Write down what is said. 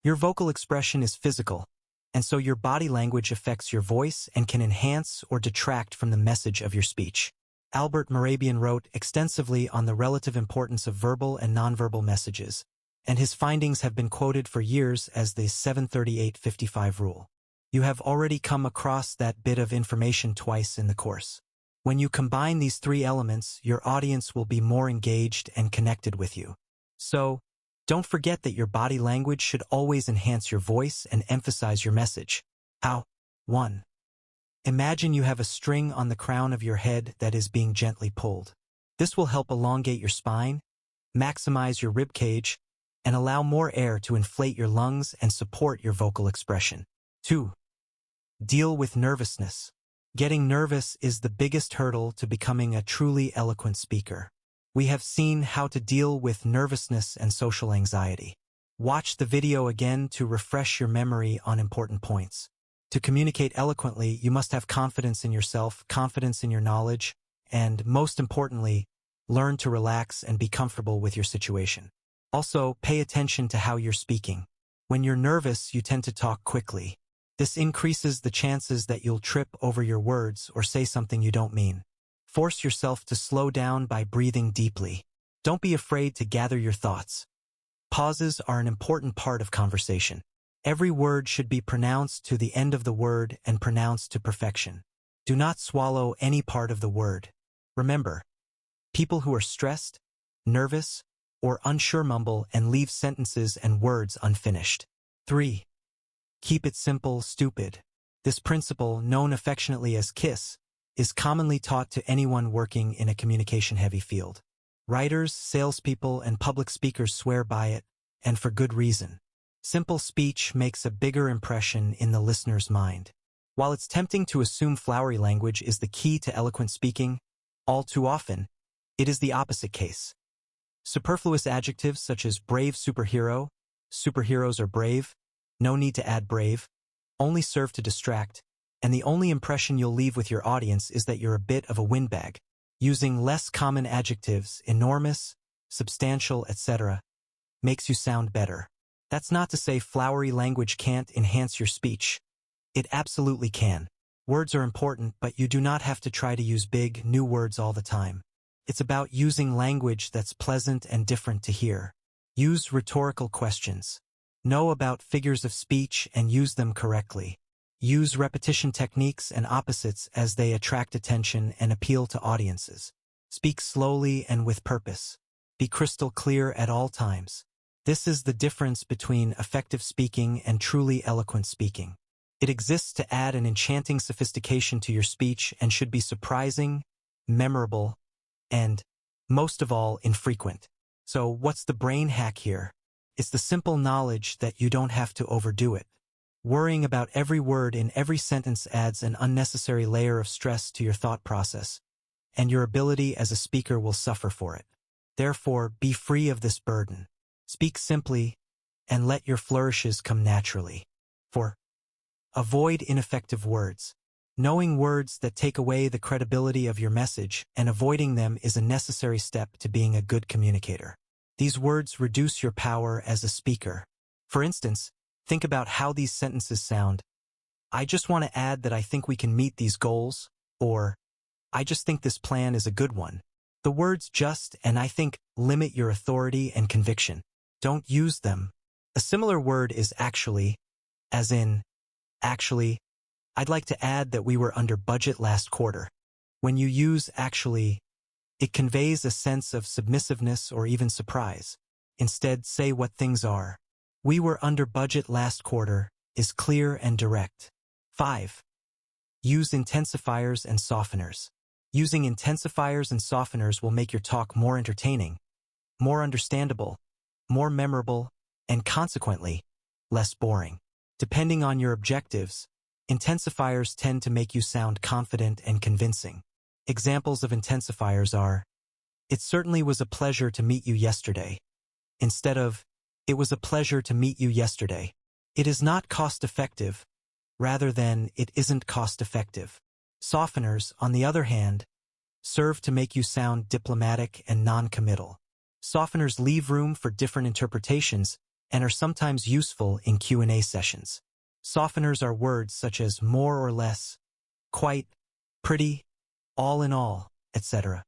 Your vocal expression is physical, and so your body language affects your voice and can enhance or detract from the message of your speech. Albert Mehrabian wrote extensively on the relative importance of verbal and nonverbal messages, and his findings have been quoted for years as the 738-55 rule. You have already come across that bit of information twice in the course. When you combine these three elements, your audience will be more engaged and connected with you. So, don't forget that your body language should always enhance your voice and emphasize your message. How? 1. Imagine you have a string on the crown of your head that is being gently pulled. This will help elongate your spine, maximize your rib cage, and allow more air to inflate your lungs and support your vocal expression. 2. Deal with nervousness. Getting nervous is the biggest hurdle to becoming a truly eloquent speaker. We have seen how to deal with nervousness and social anxiety. Watch the video again to refresh your memory on important points. To communicate eloquently, you must have confidence in yourself, confidence in your knowledge, and, most importantly, learn to relax and be comfortable with your situation. Also, pay attention to how you're speaking. When you're nervous, you tend to talk quickly. This increases the chances that you'll trip over your words or say something you don't mean. Force yourself to slow down by breathing deeply. Don't be afraid to gather your thoughts. Pauses are an important part of conversation. Every word should be pronounced to the end of the word and pronounced to perfection. Do not swallow any part of the word. Remember, people who are stressed, nervous, or unsure mumble and leave sentences and words unfinished. 3. Keep it simple, stupid. This principle, known affectionately as KISS, is commonly taught to anyone working in a communication-heavy field. Writers, salespeople, and public speakers swear by it, and for good reason. Simple speech makes a bigger impression in the listener's mind. While it's tempting to assume flowery language is the key to eloquent speaking, all too often, it is the opposite case. Superfluous adjectives such as brave superhero, superheroes are brave, no need to add brave, only serve to distract, and the only impression you'll leave with your audience is that you're a bit of a windbag. Using less common adjectives, enormous, substantial, etc., makes you sound better. That's not to say flowery language can't enhance your speech. It absolutely can. Words are important, but you do not have to try to use big, new words all the time. It's about using language that's pleasant and different to hear. Use rhetorical questions. Know about figures of speech and use them correctly. Use repetition techniques and opposites as they attract attention and appeal to audiences. Speak slowly and with purpose. Be crystal clear at all times. This is the difference between effective speaking and truly eloquent speaking. It exists to add an enchanting sophistication to your speech and should be surprising, memorable, and, most of all, infrequent. So what's the brain hack here? It's the simple knowledge that you don't have to overdo it. Worrying about every word in every sentence adds an unnecessary layer of stress to your thought process, and your ability as a speaker will suffer for it. Therefore, be free of this burden. Speak simply, and let your flourishes come naturally. 4. Avoid ineffective words. Knowing words that take away the credibility of your message and avoiding them is a necessary step to being a good communicator. These words reduce your power as a speaker. For instance, think about how these sentences sound. I just want to add that I think we can meet these goals, or I just think this plan is a good one. The words just and I think limit your authority and conviction. Don't use them. A similar word is actually, as in, actually, I'd like to add that we were under budget last quarter. When you use actually, it conveys a sense of submissiveness or even surprise. Instead, say what things are. We were under budget last quarter is clear and direct. 5. Use intensifiers and softeners. Using intensifiers and softeners will make your talk more entertaining, more understandable, more memorable, and consequently, less boring. Depending on your objectives, intensifiers tend to make you sound confident and convincing. Examples of intensifiers are, it certainly was a pleasure to meet you yesterday, instead of, it was a pleasure to meet you yesterday. It is not cost-effective, rather than it isn't cost-effective. Softeners, on the other hand, serve to make you sound diplomatic and non-committal. Softeners leave room for different interpretations and are sometimes useful in Q&A sessions. Softeners are words such as more or less, quite, pretty, all in all, etc.